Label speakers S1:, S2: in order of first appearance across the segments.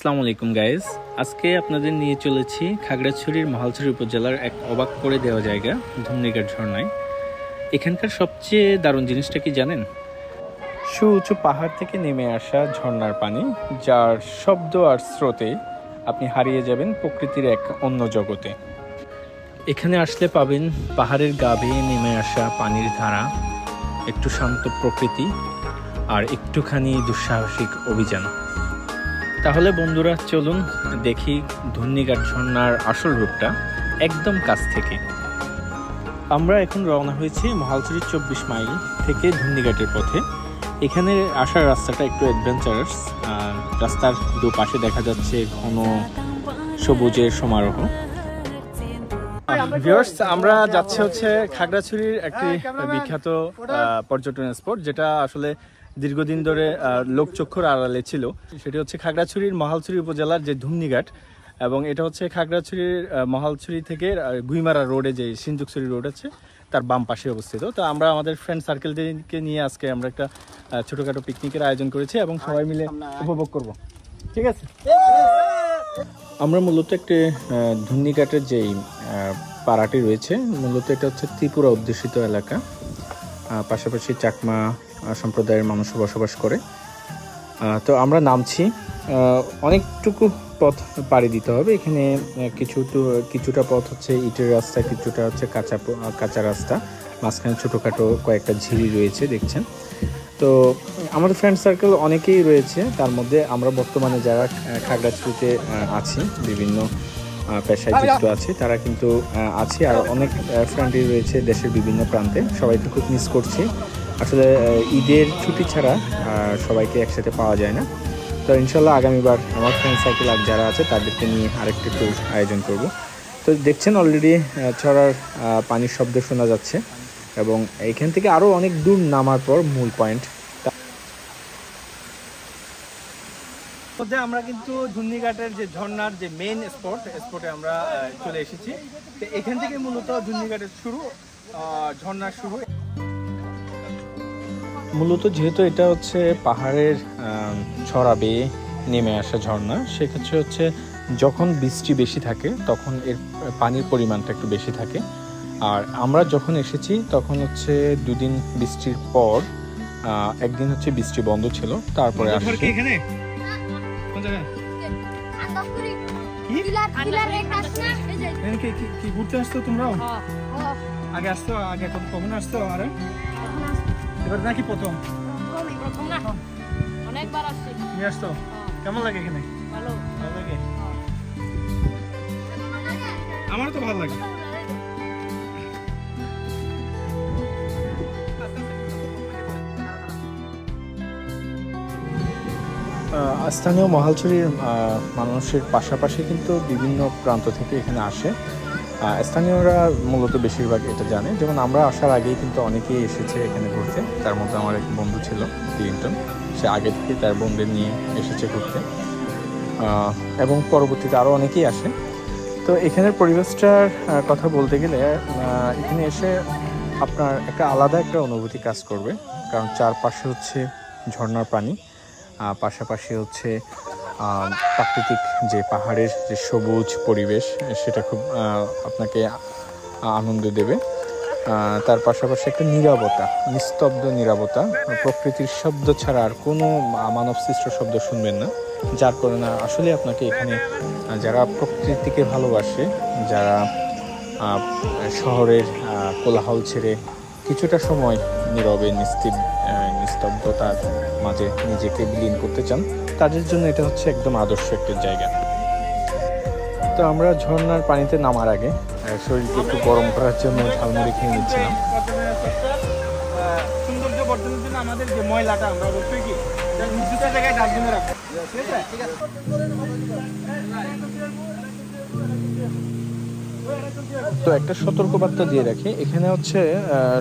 S1: আসসালামু আলাইকুম গাইজ, আজকে আপনাদের নিয়ে চলেছি খাগড়াছড়ির মহালছড়ি উপজেলার এক অবাক করে দেওয়া জায়গা ধুমনিঘাট ঝর্ণায়। এখানকার সবচেয়ে দারুণ জিনিসটা কি জানেন? সুউঁচু পাহাড় থেকে নেমে আসা ঝর্ণার পানি, যার শব্দ আর স্রোতে আপনি হারিয়ে যাবেন প্রকৃতির এক অন্য জগতে। এখানে আসলে পাবেন পাহাড়ের গা বেয়ে নেমে আসা পানির ধারা, একটু শান্ত প্রকৃতি আর একটুখানি দুঃসাহসিক অভিযান। তাহলে বন্ধুরা চলুন দেখি ধুমনিঘাট ঝর্ণার আসল রূপটা একদম কাছ থেকে। আমরা এখন রওনা হয়েছি মহালছড়ির 24 মাইল থেকে ধুমনিঘাটের পথে। এখানে আসার রাস্তাটা একটু অ্যাডভেঞ্চারাস। রাস্তার দুপাশে দেখা যাচ্ছে ঘন সবুজের সমারোহ। ভিউয়ার্স, আমরা যাচ্ছি হচ্ছে খাগড়াছড়ির একটি বিখ্যাত পর্যটন স্পট, যেটা আসলে দীর্ঘদিন ধরে লোকচক্ষুর আড়ালে ছিল। সেটি হচ্ছে খাগড়াছড়ির মহালছড়ি উপজেলার যে ধুমনিঘাট, এবং এটা হচ্ছে খাগড়াছড়ির মহালছড়ি থেকে গুইমারা রোডে যে সিন্ধুকছড়ি রোড আছে তার বাম পাশে অবস্থিত। তো আমরা আমাদের ফ্রেন্ড সার্কেলকে নিয়ে আজকে আমরা একটা ছোটোখাটো পিকনিকের আয়োজন করেছি এবং সবাই মিলে উপভোগ করব। ঠিক আছে, আমরা মূলত একটি ধুমনিঘাটের যেই পাড়াটি রয়েছে, মূলত এটা হচ্ছে ত্রিপুরা অধ্যুষিত এলাকা। পাশাপাশি চাকমা সম্প্রদায়ের মানুষও বসবাস করে। তো আমরা নামছি, অনেকটুকু পথ পাড়ি দিতে হবে। এখানে কিছুটা পথ হচ্ছে ইটের রাস্তা, কিছুটা হচ্ছে কাঁচা রাস্তা, মাঝখানে ছোটোখাটো কয়েকটা ঝিরি রয়েছে দেখছেন। তো আমাদের ফ্রেন্ড সার্কেল অনেকেই রয়েছে, তার মধ্যে আমরা বর্তমানে যারা খাগড়াছড়িতে আছি, বিভিন্ন পেশায় যুক্ত আছে, তারা কিন্তু আছে। আর অনেক ফ্রেন্ডই রয়েছে দেশের বিভিন্ন প্রান্তে। সবাইকে খুব মিস করছি। আসলে ঈদের ছুটি ছাড়া সবাইকে একসাথে পাওয়া যায় না। তো ইনশাল্লাহ আগামীবার আমার ফ্রেন্ড সার্কেল আর যারা আছে তাদেরকে নিয়ে আরেকটি ট্যুর আয়োজন করব। তো দেখছেন অলরেডি ছড়ার পানির শব্দ শোনা যাচ্ছে, এবং এখান থেকে আরও অনেক দূর নামার পর মূল পয়েন্ট। আমরা কিন্তু ধুমনিঘাটের যে ঝর্ণার যে মেইন স্পটে আমরা চলে এসেছি। তো এখান থেকে মূলত ধুমনিঘাটের ঝর্ণার শুরু। মূলত যেহেতু এটা হচ্ছে পাহাড়ের ছড়া বেয়ে নেমে আসা ঝর্ণা, সেক্ষেত্রে হচ্ছে যখন বৃষ্টি বেশি থাকে তখন এর পানির পরিমাণটা একটু বেশি থাকে। আর আমরা যখন এসেছি তখন হচ্ছে দুদিন বৃষ্টির পর একদিন হচ্ছে বৃষ্টি বন্ধ ছিল, তারপরে আসছি। ঘুরতে আসতো তোমরাও? আগে আসতো? আগে কখন আসতো? আরে এবার নাকি প্রথম? অনেকবার আসছি। নিয়ে আসতো? কেমন লাগে এখানে? ভালো লাগে? আমারও তো ভালো লাগে। স্থানীয় মহালছড়ির মানুষের পাশাপাশি কিন্তু বিভিন্ন প্রান্ত থেকে এখানে আসে। স্থানীয়রা মূলত বেশিরভাগ এটা জানে। যেমন আমরা আসার আগেই কিন্তু অনেকেই এসেছে এখানে ঘুরতে। তার মধ্যে আমার এক বন্ধু ছিল ক্লিন্টন, সে আগে থেকে তার বোনদের নিয়ে এসেছে ঘুরতে, এবং পরবর্তীতে আরও অনেকেই আসে। তো এখানের পরিবেশটার কথা বলতে গেলে এখানে এসে আপনার একটা আলাদা একটা অনুভূতি কাজ করবে, কারণ চারপাশে হচ্ছে ঝর্ণার পানি, পাশাপাশি হচ্ছে প্রাকৃতিক যে পাহাড়ের যে সবুজ পরিবেশ, সেটা খুব আপনাকে আনন্দ দেবে। তার পাশাপাশি একটা নিরবতা, নিস্তব্ধ নিরবতা, প্রকৃতির শব্দ ছাড়া আর কোনো মানব সৃষ্ট শব্দ শুনবেন না, যার কারণে আসলে আপনাকে এখানে যারা প্রকৃতিকে ভালোবাসে, যারা শহরের কোলাহল ছেড়ে কিছুটা সময় নীরবে নিস্তব্ধতার মাঝে নিজেকে বিলীন করতে চান, তাদের জন্য এটা হচ্ছে একদম আদর্শ একটা জায়গা। তো আমরা ঝর্ণার পানিতে নামার আগে শরীরকে একটু গরম করার জন্য ঝালমুড়ি খেয়ে নিচ্ছিলাম। সৌন্দর্য বর্ধনের জন্য আমাদের যে ময়লাটা আমরা অবশ্যই কি দুটা জায়গায় ডাস্টবিনে রাখবো। ঠিক আছে। তো একটা সতর্কবার্তা দিয়ে রাখি, এখানে হচ্ছে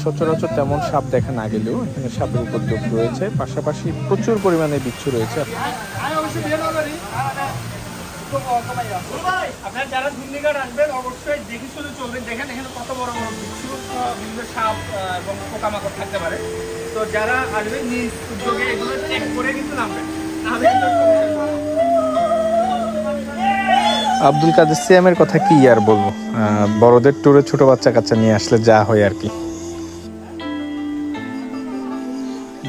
S1: সচরাচর তেমন সাপ দেখা না গেলেও এখানে সাপের উপদ্রব রয়েছে, পাশাপাশি প্রচুর পরিমাণে বিচ্ছু রয়েছে। আপনারা যারা ধুমনিঘাট আসবেন অবশ্যই দেখে শুনে চলবেন। দেখেন এখানে কত বড় বড় বিচ্ছু, বিভিন্ন সাপ এবং পোকামাকড় থাকতে পারে। তো যারা আসবেন নিজ উদ্যোগে এগুলো চেক করে কিন্তু নামবেন। আব্দুল কাদের সিয়ামের কথা কি আর বলবো, বড়দের ট্যুরে ছোট বাচ্চা কাচ্চা নিয়ে আসলে যা হয় আর কি।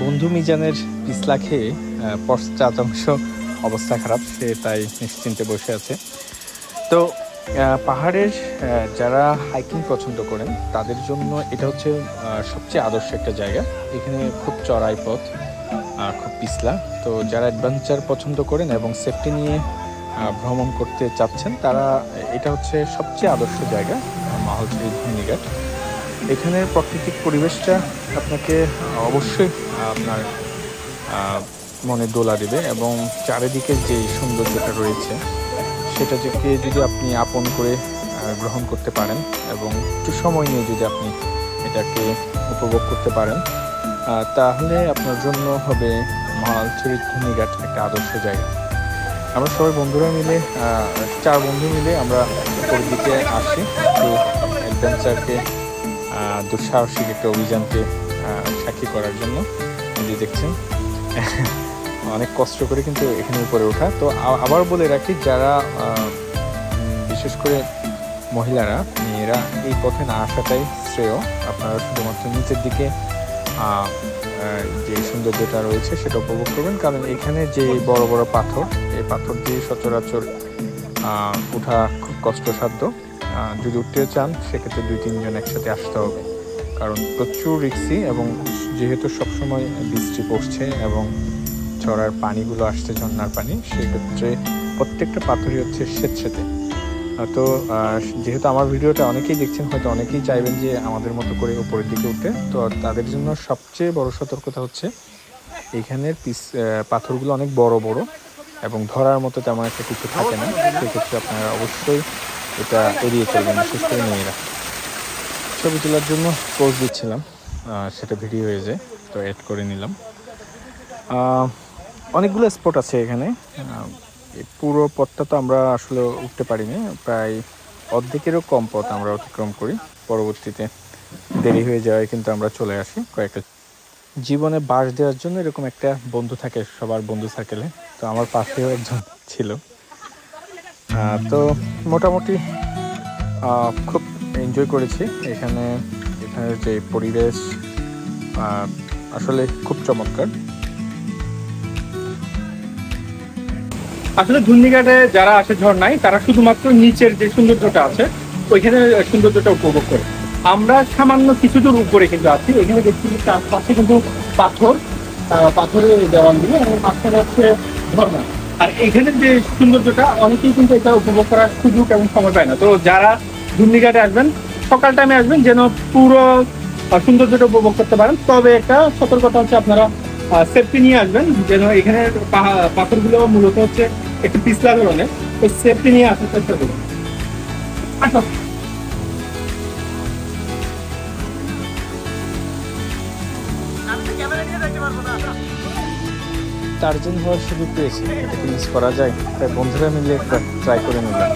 S1: বন্ধু মিজানের পিছলা খেয়ে পশ্চাৎংশ অবস্থা খারাপ, সে তাই নিশ্চিন্তে বসে আছে। তো পাহাড়ের যারা হাইকিং পছন্দ করেন তাদের জন্য এটা হচ্ছে সবচেয়ে আদর্শ একটা জায়গা। এখানে খুব চড়াই পথ, খুব পিছলা। তো যারা অ্যাডভেঞ্চার পছন্দ করেন এবং সেফটি নিয়ে ভ্রমণ করতে চাচ্ছেন তারা এটা হচ্ছে সবচেয়ে আদর্শ জায়গা মহালছড়ি ধুমনিঘাট। এখানের প্রাকৃতিক পরিবেশটা আপনাকে অবশ্যই আপনার মনে দোলা দেবে এবং চারিদিকে যে সৌন্দর্যটা রয়েছে সেটাকে যদি আপনি আপন করে গ্রহণ করতে পারেন এবং একটু সময় নিয়ে যদি আপনি এটাকে উপভোগ করতে পারেন তাহলে আপনার জন্য হবে মহালছড়ি ধুমনিঘাট একটা আদর্শ জায়গা। আমরা সবাই বন্ধুরা মিলে 4 বন্ধু মিলে আমরা উপরের দিকে আসি একটু অ্যাডভেঞ্চারকে দুঃসাহসিক একটা অভিযানকে সাক্ষী করার জন্য। যে দেখছেন অনেক কষ্ট করে কিন্তু এখানে উপরে ওঠা। তো আবার বলে রাখি, যারা বিশেষ করে মহিলারা, মেয়েরা এই পথে না আসাটাই শ্রেয়। আপনারা শুধুমাত্র নিচের দিকে যে সৌন্দর্যটা রয়েছে সেটা উপভোগ করবেন, কারণ এখানে যে বড় বড় পাথর, এই পাথর দিয়ে সচরাচর ওঠা খুব কষ্টসাধ্য। যদি উঠতে চান সেক্ষেত্রে 2-3 জন একসাথে আসতে হবে, কারণ প্রচুর রিস্কি এবং যেহেতু সবসময় বৃষ্টি পড়ছে এবং চড়ার পানিগুলো আসছে ঝর্ণার পানি, সেক্ষেত্রে প্রত্যেকটা পাথরই হচ্ছে স্বেচ্ছাতে। তো যেহেতু আমার ভিডিওটা অনেকেই দেখছেন, হয়তো অনেকেই চাইবেন যে আমাদের মতো করে উপরের দিকে উঠতে। তো তাদের জন্য সবচেয়ে বড় সতর্কতা হচ্ছে এইখানের পাথরগুলো অনেক বড় বড় এবং ধরার মতো তেমন একটা কিছু থাকে না। সেক্ষেত্রে আপনারা অবশ্যই এটা এড়িয়ে চলবেন, বিশেষ করে মেয়েরা। ছবি তোলার জন্য পোজ দিচ্ছিলাম, সেটা ভিডিও হয়ে যায়, তো অ্যাড করে নিলাম। অনেকগুলো স্পট আছে এখানে। পুরো পথটা তো আমরা আসলে উঠতে পারিনি, প্রায় অর্ধেকেরও কম পথ আমরা অতিক্রম করি। পরবর্তীতে দেরি হয়ে যাওয়ায় কিন্তু আমরা চলে আসি। কয়েকটা জীবনে বাস দেওয়ার জন্য এরকম একটা বন্ধু থাকে সবার বন্ধু সার্কেলে, তো আমার পাশেও একজন ছিল। তো মোটামুটি খুব এনজয় করেছি এখানে। এখানের যে পরিবেশ আসলে খুব চমৎকার।
S2: আসলে ধুমনিঘাটে যারা আসে ঝর্ণায় তারা শুধুমাত্র নিচের যে সৌন্দর্যটা আছে ওইখানে সৌন্দর্যটা উপভোগ করে। আমরা সামান্য কিছু দূর উপরে কিন্তু আছি। এখানে দেখছি চারপাশে কিন্তু পাথরের দেওয়াল দিয়ে এবং মাঝখানে হচ্ছে ঝর্ণা। আর এখানের যে সৌন্দর্যটা অনেকেই কিন্তু এটা উপভোগ করার সুযোগ এবং সময় পায় না। তো যারা ধুমনিঘাটে আসবেন সকাল টাইমে আসবেন যেন পুরো সৌন্দর্যটা উপভোগ করতে পারেন। তবে একটা সতর্কতা হচ্ছে আপনারা সেফটি নিয়ে আসবেন, যেন এখানে পাথরগুলো মূলত হচ্ছে একটু পিছলা ধরনের, ওই সেফটি নিয়ে আসার চেষ্টা করুন।
S1: টার্জেন হওয়ার সুযোগ পেয়েছি, এটাকে মিস করা যায়, তাই বন্ধুরা মিলে একটা ট্রাই করে নিলাম।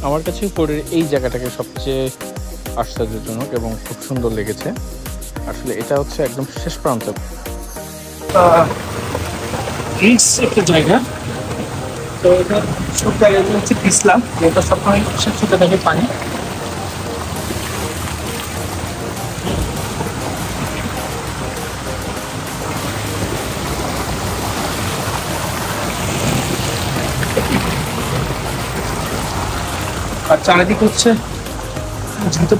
S1: আমার কাছে উপরের এই জায়গাটাকে সবচেয়ে আশ্চর্যজনক এবং খুব সুন্দর লেগেছে। আসলে এটা হচ্ছে একদম শেষ প্রান্ত,
S2: একটা জায়গা। তো এটা সব জায়গায় হচ্ছে পিছলা, যেটা সবসময় শেষ হতে থাকে পানি। আর চারিদিকে হচ্ছে যেহেতু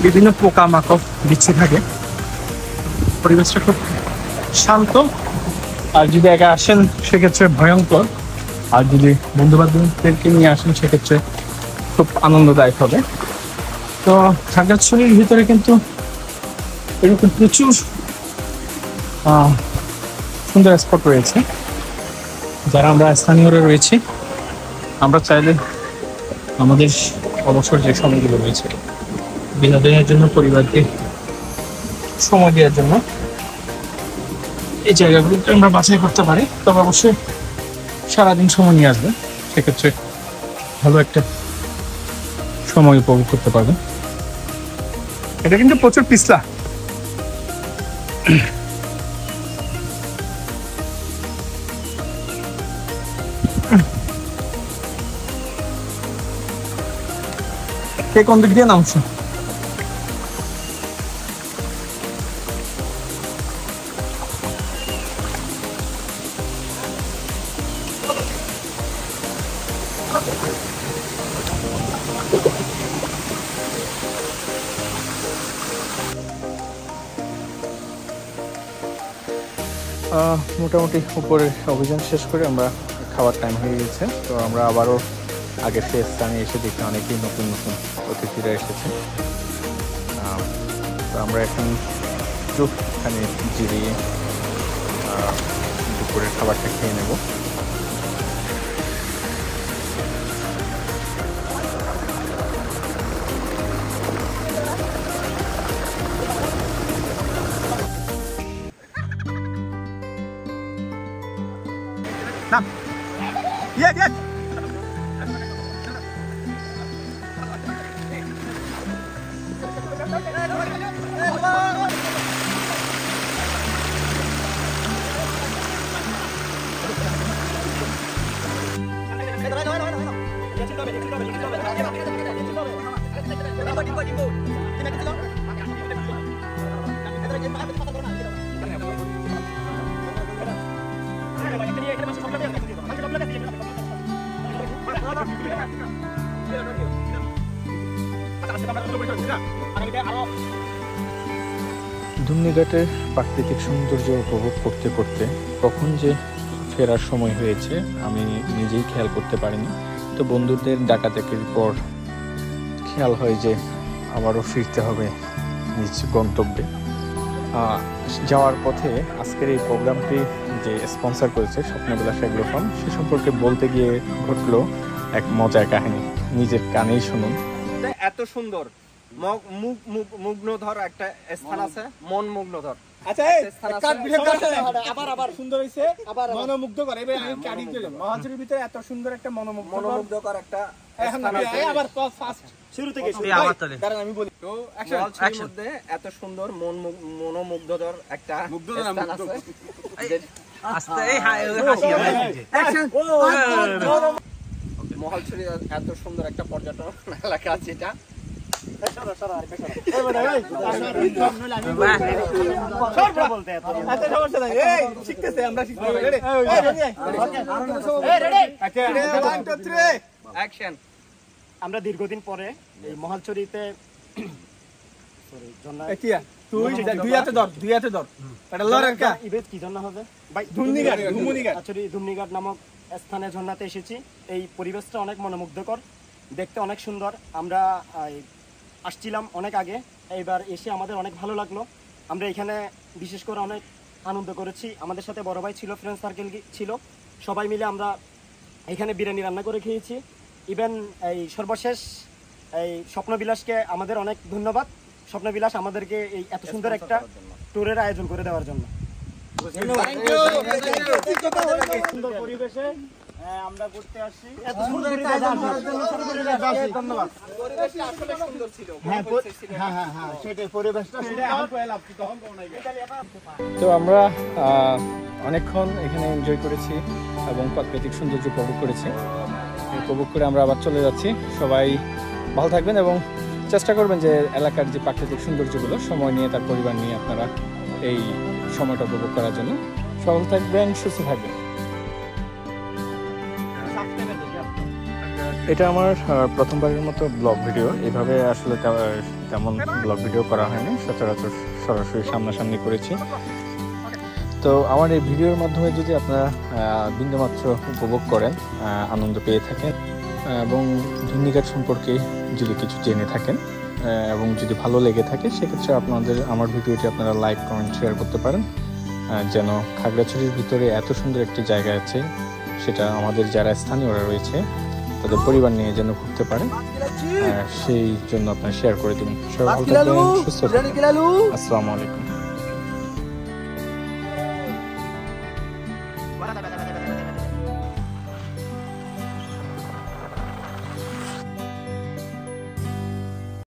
S2: বিভিন্ন পোকামাকড় বিচ্ছে থাকে, পরিবেশটা খুব শান্ত। আর যদি একা আসেন সেক্ষেত্রে ভয়ঙ্কর, আর যদি বন্ধু বান্ধবদেরকে নিয়ে আসেন সেক্ষেত্রে খুব আনন্দদায়ক হবে। তো খাগড়াছড়ির ভিতরে কিন্তু এরকম প্রচুর সুন্দর স্পট রয়েছে, যারা আমরা স্থানীয়রা রয়েছি আমরা চাইলে আমাদের অবসর যে সময়গুলো রয়েছে বিনোদনের জন্য, পরিবারকে সময় দেওয়ার জন্য এই জায়গাগুলোকে আমরা বাছাই করতে পারি। তবে অবশ্যই সারাদিন সময় নিয়ে আসবে, সেক্ষেত্রে ভালো একটা সময় উপভোগ করতে পারবে। এটা কিন্তু প্রচুর পিছলা। কে কোন দিক দিয়ে নামছো?
S1: মোটামুটি উপরে অভিযান শেষ করে আমরা খাওয়ার টাইম হয়ে গেছে। তো আমরা আবারও আগের সেই স্থানে এসে দেখি অনেকেই নতুন নতুন অতিথিরা এসেছে। তো আমরা এখন এখানে জিরিয়ে দুপুরের খাবারটা খেয়ে নেব। ধুমনিঘাটের প্রাকৃতিক সৌন্দর্য উপভোগ করতে করতে কখন যে ফেরার সময় হয়েছে আমি নিজেই খেয়াল করতে পারিনি। তো বন্ধুদের ডাকাডাকির পর খেয়াল হয় যে আবারও ফিরতে হবে নিজ গন্তব্যে। যাওয়ার পথে আজকের এই প্রোগ্রামটি যে স্পন্সর করেছে স্বপ্নবিলাস এগ্রো ফার্ম, সে সম্পর্কে বলতে গিয়ে ঘটলো এক মজার কাহিনী, নিজের কানেই শুনুন।
S3: এত সুন্দর মুগ্ধধর একটা স্থান আছে, মন মুগ্ধধর।
S2: আচ্ছা আবার সুন্দর হইছে, আবার মনোমুগ্ধ করে। এবারে আমি কাটি দিলাম মহাজুরির ভিতরে এত সুন্দর একটা
S3: মনোমুগ্ধকর একটা স্থান আছে।
S2: আবার ফার্স্ট শুরু থেকে কারণ আমি বলি তো
S3: মহাজুরির মধ্যে এত সুন্দর মনোমুগ্ধধর একটা স্থান আছে। আস্তে এই হাসি মহাজুরি এত সুন্দর একটা পর্যটন এলাকা আছে। এটা
S4: আমরা দীর্ঘদিন পরে এই মহালছড়িতে ধুমনিঘাট নামক স্থানে ঝর্ণাতে এসেছি। এই পরিবেশটা অনেক মনোমুগ্ধকর, দেখতে অনেক সুন্দর। আমরা আসছিলাম অনেক আগে, এইবার এসে আমাদের অনেক ভালো লাগলো। আমরা এখানে বিশেষ করে অনেক আনন্দ করেছি। আমাদের সাথে বড় ভাই ছিল, ফ্রেন্ড সার্কেল ছিল, সবাই মিলে আমরা এখানে বিরিয়ানি রান্না করে খেয়েছি। ইভেন এই সর্বশেষ এই স্বপ্নবিলাসকে আমাদের অনেক ধন্যবাদ। স্বপ্নবিলাস আমাদেরকে এই এত সুন্দর একটা ট্যুরের আয়োজন করে দেওয়ার জন্য। সুন্দর পরিবেশে আমরা ঘুরতে আসছি, এত সুন্দর ধন্যবাদ।
S1: তো আমরা অনেকক্ষণ এখানে এনজয় করেছি এবং প্রাকৃতিক সৌন্দর্য উপভোগ করেছি। উপভোগ করে আমরা আবার চলে যাচ্ছি। সবাই ভালো থাকবেন এবং চেষ্টা করবেন যে এলাকার যে প্রাকৃতিক সৌন্দর্যগুলো সময় নিয়ে তার পরিবার নিয়ে আপনারা এই সময়টা উপভোগ করার জন্য সবাই থাকবেন, সুস্থ থাকবেন। এটা আমার প্রথমবারের মতো ব্লগ ভিডিও। এভাবে আসলে তেমন ব্লগ ভিডিও করা হয়নি, সচরাচর সরাসরি সামনাসামনি করেছি। তো আমার এই ভিডিওর মাধ্যমে যদি আপনারা বিন্দুমাত্র উপভোগ করেন, আনন্দ পেয়ে থাকেন, এবং ধুন্নিঘাট সম্পর্কে যদি কিছু জেনে থাকেন এবং যদি ভালো লেগে থাকে সেক্ষেত্রে আমার ভিডিওটি আপনারা লাইক কমেন্ট শেয়ার করতে পারেন, যেন খাগড়াছড়ির ভিতরে এত সুন্দর একটি জায়গা আছে সেটা আমাদের যারা স্থানীয়রা রয়েছে তাদের পরিবার নিয়ে যেন ঘুরতে পারে, সেই জন্য আপনারা শেয়ার করে দিন। সবাই ভালো থাকবেন, সুস্থ থাকবেন। আসসালামু আলাইকুম।